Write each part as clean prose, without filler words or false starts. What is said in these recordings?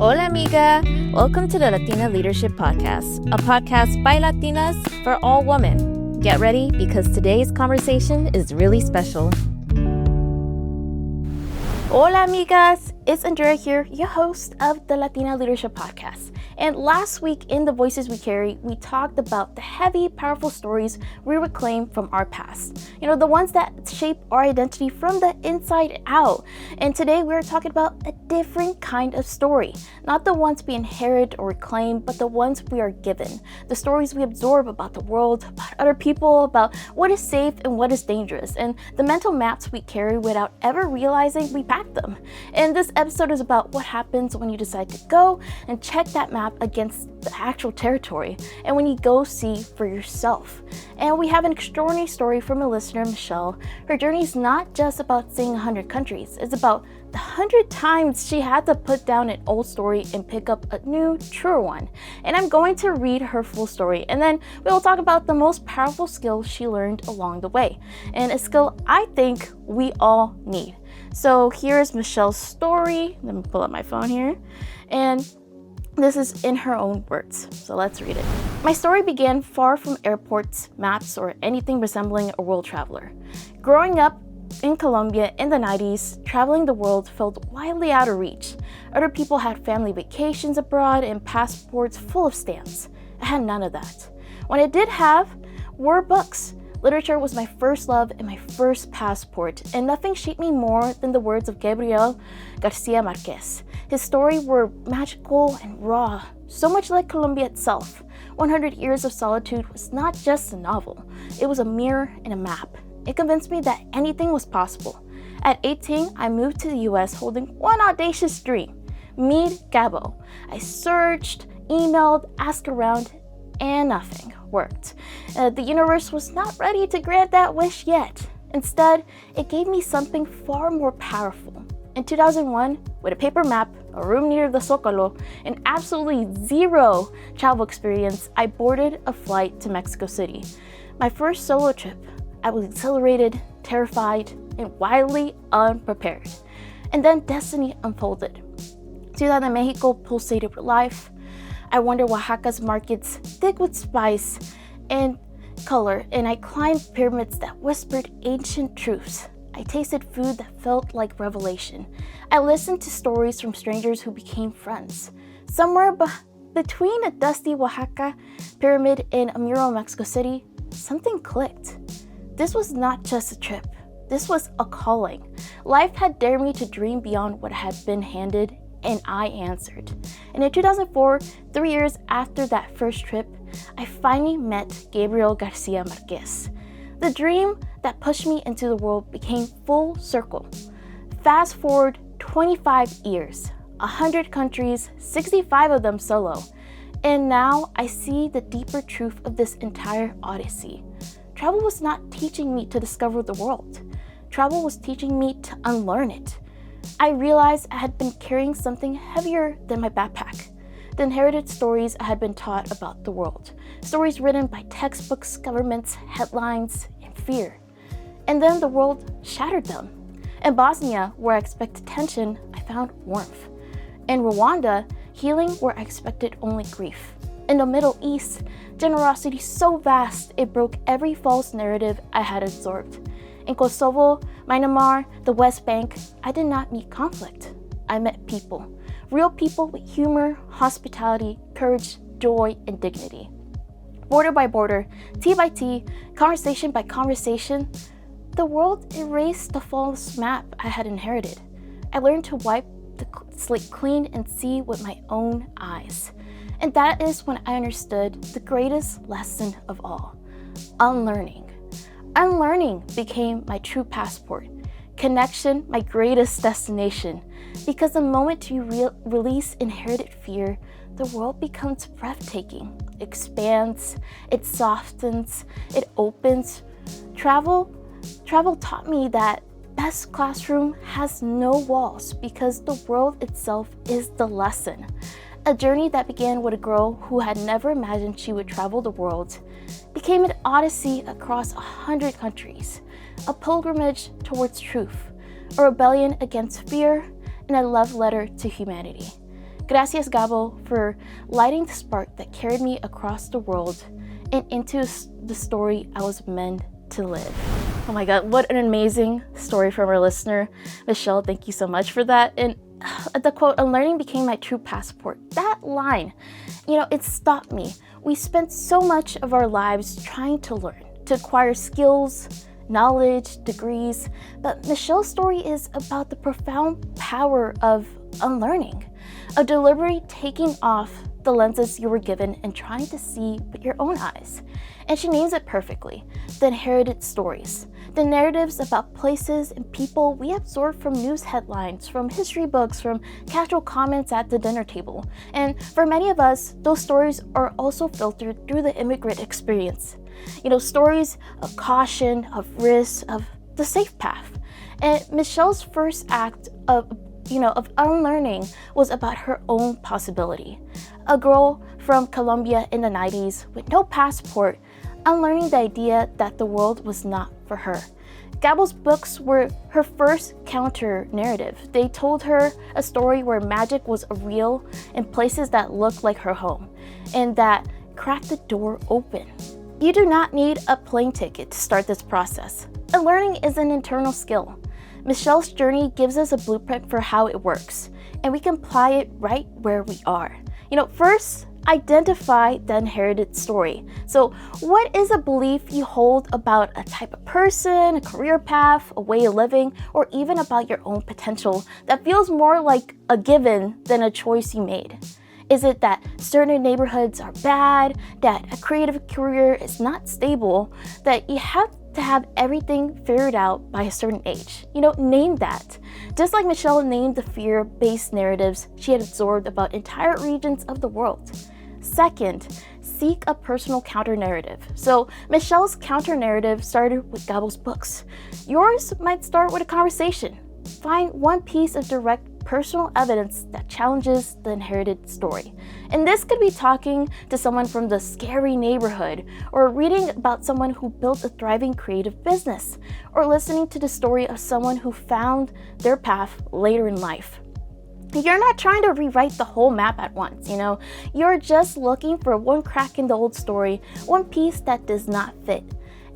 Hola, amiga. Welcome to the Latina Leadership Podcast, a podcast by Latinas for all women. Get ready because today's conversation is really special. Hola, amigas. It's Andrea here, your host of the Latina Leadership Podcast. And last week in The Voices We Carry, we talked about the heavy, powerful stories we reclaim from our past. You know, the ones that shape our identity from the inside out. And today we're talking about a different kind of story. Not the ones we inherit or reclaim, but the ones we are given. The stories we absorb about the world, about other people, about what is safe and what is dangerous. And the mental maps we carry without ever realizing we pack them. And this episode is about what happens when you decide to go and check that map against the actual territory and when you go see for yourself. And we have an extraordinary story from a listener, Michelle. Her journey is not just about seeing 100 countries, it's about the 100 times she had to put down an old story and pick up a new, truer one. And I'm going to read her full story, and then we'll talk about the most powerful skill she learned along the way, and a skill I think we all need. So here's Michelle's story. Let me pull up my phone here. And this is in her own words. So let's read it. My story began far from airports, maps, or anything resembling a world traveler. Growing up in Colombia in the 90s, traveling the world felt wildly out of reach. Other people had family vacations abroad and passports full of stamps. I had none of that. What I did have were books. Literature was my first love and my first passport, and nothing shaped me more than the words of Gabriel Garcia Marquez. His stories were magical and raw, so much like Colombia itself. 100 Years of Solitude was not just a novel, it was a mirror and a map. It convinced me that anything was possible. At 18, I moved to the US holding one audacious dream: meet Gabo. I searched, emailed, asked around, and nothing worked. The universe was not ready to grant that wish yet. Instead, it gave me something far more powerful. In 2001, with a paper map, a room near the Zocalo, and absolutely zero travel experience, I boarded a flight to Mexico City. My first solo trip. I was exhilarated, terrified, and wildly unprepared. And then destiny unfolded. Ciudad de Mexico pulsated with life. I wandered Oaxaca's markets thick with spice and color, and I climbed pyramids that whispered ancient truths. I tasted food that felt like revelation. I listened to stories from strangers who became friends. Somewhere between a dusty Oaxaca pyramid and a mural in Mexico City, something clicked. This was not just a trip. This was a calling. Life had dared me to dream beyond what had been handed, and I answered. And in 2004, 3 years after that first trip, I finally met Gabriel Garcia Marquez. The dream that pushed me into the world became full circle. Fast forward 25 years, 100 countries, 65 of them solo. And now I see the deeper truth of this entire odyssey. Travel was not teaching me to discover the world. Travel was teaching me to unlearn it. I realized I had been carrying something heavier than my backpack. The inherited stories I had been taught about the world. Stories written by textbooks, governments, headlines, and fear. And then the world shattered them. In Bosnia, where I expected tension, I found warmth. In Rwanda, healing where I expected only grief. In the Middle East, generosity so vast it broke every false narrative I had absorbed. In Kosovo, Myanmar, the West Bank, I did not meet conflict. I met people. Real people with humor, hospitality, courage, joy, and dignity. Border by border, tea by tea, conversation by conversation, the world erased the false map I had inherited. I learned to wipe the slate clean and see with my own eyes. And that is when I understood the greatest lesson of all: unlearning. Unlearning became my true passport. Connection, my greatest destination. Because the moment you release inherited fear, the world becomes breathtaking. It expands, it softens, it opens. Travel taught me that best classroom has no walls because the world itself is the lesson. A journey that began with a girl who had never imagined she would travel the world became an odyssey across 100 countries, a pilgrimage towards truth, a rebellion against fear, and a love letter to humanity. Gracias, Gabo, for lighting the spark that carried me across the world and into the story I was meant to live. Oh my God, what an amazing story from our listener. Michelle, thank you so much for that. And the quote, "Unlearning became my true passport." That line, it stopped me. We spent so much of our lives trying to learn, to acquire skills, knowledge, degrees, but Michelle's story is about the profound power of unlearning, of deliberately taking off the lenses you were given and trying to see with your own eyes. And she names it perfectly: the inherited stories, the narratives about places and people we absorb from news headlines, from history books, from casual comments at the dinner table. And for many of us, those stories are also filtered through the immigrant experience. Stories of caution, of risk, of the safe path. And Michelle's first act of unlearning was about her own possibility. A girl from Colombia in the 90s with no passport, unlearning the idea that the world was not for her. Gabo's books were her first counter narrative. They told her a story where magic was real in places that looked like her home, and that cracked the door open. You do not need a plane ticket to start this process. Unlearning is an internal skill. Michelle's journey gives us a blueprint for how it works, and we can apply it right where we are. First, identify the inherited story. So, what is a belief you hold about a type of person, a career path, a way of living, or even about your own potential that feels more like a given than a choice you made? Is it that certain neighborhoods are bad, that a creative career is not stable, that you have to have everything figured out by a certain age? Name that. Just like Michelle named the fear-based narratives she had absorbed about entire regions of the world. Second, seek a personal counter-narrative. So Michelle's counter-narrative started with Gabo's books. Yours might start with a conversation. Find one piece of direct personal evidence that challenges the inherited story. And this could be talking to someone from the scary neighborhood, or reading about someone who built a thriving creative business, or listening to the story of someone who found their path later in life. You're not trying to rewrite the whole map at once, You're just looking for one crack in the old story, one piece that does not fit.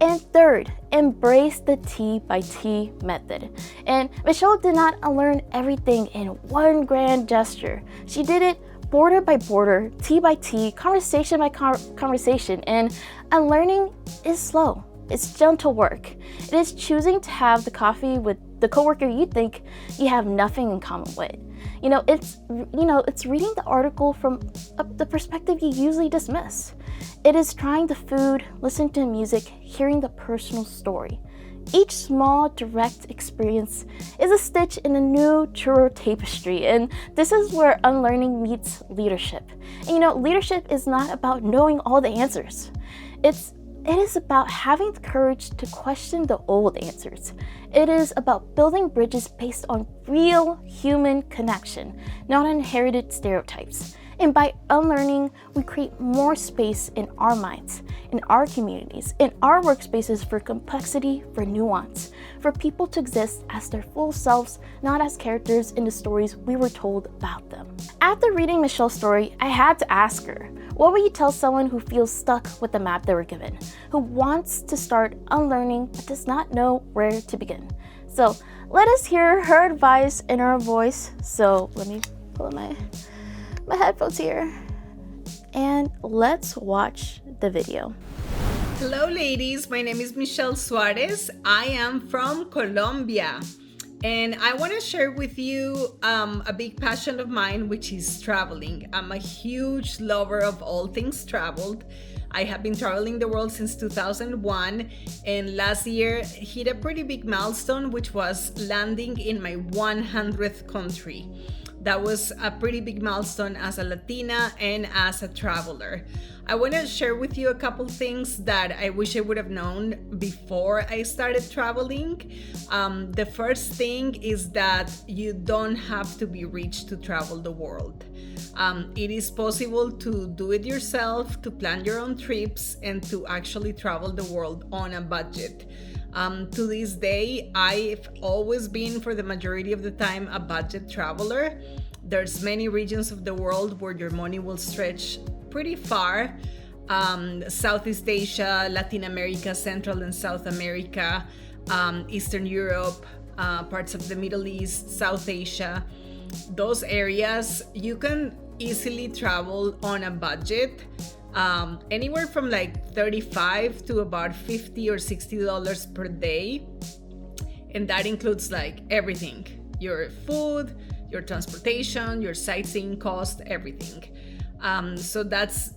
And third, embrace the T by T method. And Michelle did not unlearn everything in one grand gesture. She did it border by border, T by T, conversation by conversation. And unlearning is slow. It's gentle work. It is choosing to have the coffee with the coworker you think you have nothing in common with. It's reading the article from the perspective you usually dismiss. It is trying the food, listening to music, hearing the personal story. Each small, direct experience is a stitch in a new, truer tapestry, and this is where unlearning meets leadership. And leadership is not about knowing all the answers. It is about having the courage to question the old answers. It is about building bridges based on real human connection, not inherited stereotypes. And by unlearning, we create more space in our minds, in our communities, in our workspaces for complexity, for nuance, for people to exist as their full selves, not as characters in the stories we were told about them. After reading Michelle's story, I had to ask her, what would you tell someone who feels stuck with the map they were given, who wants to start unlearning but does not know where to begin? So let us hear her advice in her voice. So let me pull up my headphones here and let's watch the video. Hello ladies, my name is Michelle Suarez. I am from Colombia and I want to share with you a big passion of mine, which is traveling. I'm a huge lover of all things traveled. I have been traveling the world since 2001 and last year hit a pretty big milestone, which was landing in my 100th country. That was a pretty big milestone as a Latina and as a traveler. I want to share with you a couple things that I wish I would have known before I started traveling. The first thing is that you don't have to be rich to travel the world. It is possible to do it yourself, to plan your own trips, and to actually travel the world on a budget. To this day, I've always been, for the majority of the time, a budget traveler. There's many regions of the world where your money will stretch pretty far. Southeast Asia, Latin America, Central and South America, Eastern Europe, parts of the Middle East, South Asia. Those areas, you can easily travel on a budget, anywhere from like $35 to about $50 or $60 per day. And that includes like everything, your food, your transportation, your sightseeing cost, everything. So that's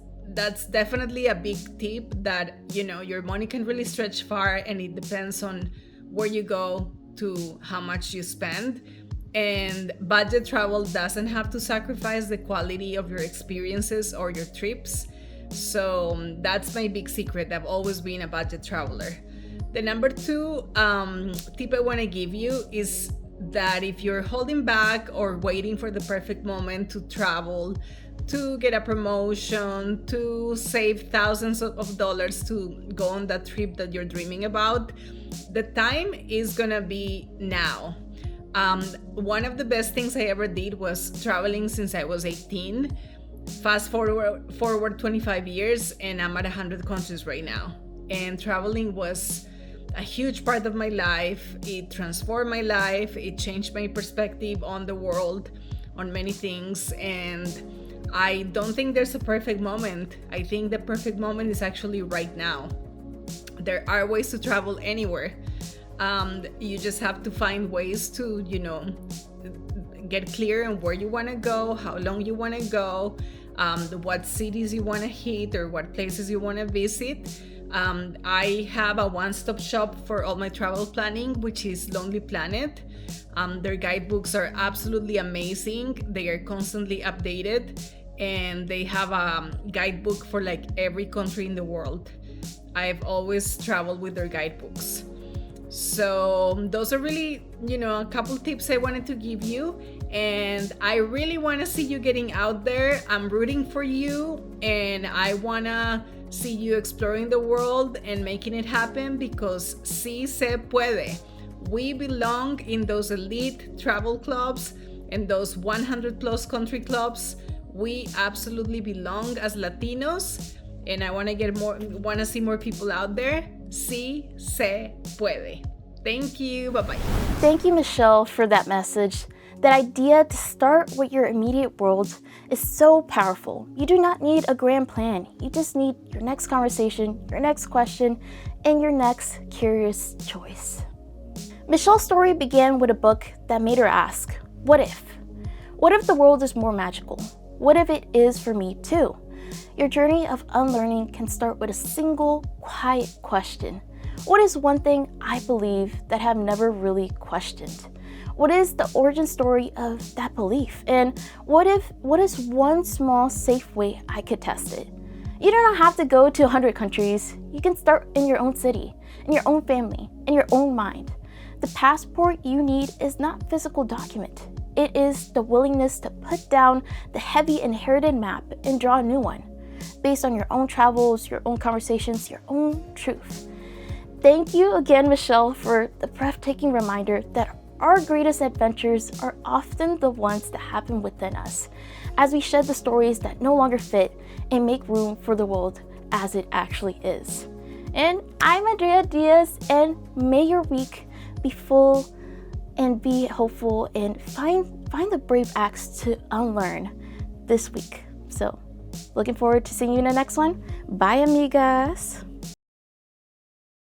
definitely a big tip, that your money can really stretch far, and it depends on where you go to how much you spend. And budget travel doesn't have to sacrifice the quality of your experiences or your trips. So that's my big secret. I've always been a budget traveler. The number 2 tip I want to give you is that if you're holding back or waiting for the perfect moment to travel, to get a promotion, to save thousands of dollars to go on that trip that you're dreaming about, the time is gonna be now. One of the best things I ever did was traveling since I was 18. Fast forward 25 years, and I'm at 100 countries right now. And traveling was a huge part of my life. It transformed my life. It changed my perspective on the world, on many things. And I don't think there's a perfect moment. I think the perfect moment is actually right now. There are ways to travel anywhere. You just have to find ways to, get clear on where you want to go, how long you want to go, what cities you want to hit, or what places you want to visit. I have a one-stop shop for all my travel planning, which is Lonely Planet. Their guidebooks are absolutely amazing. They are constantly updated, and they have a guidebook for like every country in the world. I've always traveled with their guidebooks. So those are really, a couple tips I wanted to give you. And I really want to see you getting out there. I'm rooting for you, and I want to see you exploring the world and making it happen, because sí se puede. We belong in those elite travel clubs and those 100 plus country clubs. We absolutely belong as Latinos, and I want to see more people out there. Sí se puede. Thank you. Bye-bye. Thank you, Michelle, for that message. That idea to start with your immediate world is so powerful. You do not need a grand plan. You just need your next conversation, your next question, and your next curious choice. Michelle's story began with a book that made her ask, what if? What if the world is more magical? What if it is for me too? Your journey of unlearning can start with a single, quiet question. What is one thing I believe that I have never really questioned? What is the origin story of that belief? And what is one small, safe way I could test it? You do not have to go to 100 countries. You can start in your own city, in your own family, in your own mind. The passport you need is not a physical document. It is the willingness to put down the heavy inherited map and draw a new one, based on your own travels, your own conversations, your own truth. Thank you again, Michelle, for the breathtaking reminder that our greatest adventures are often the ones that happen within us, as we shed the stories that no longer fit and make room for the world as it actually is. And I'm Andrea Diaz, and may your week be full and be hopeful, and find the brave acts to unlearn this week. So, looking forward to seeing you in the next one. Bye, amigas.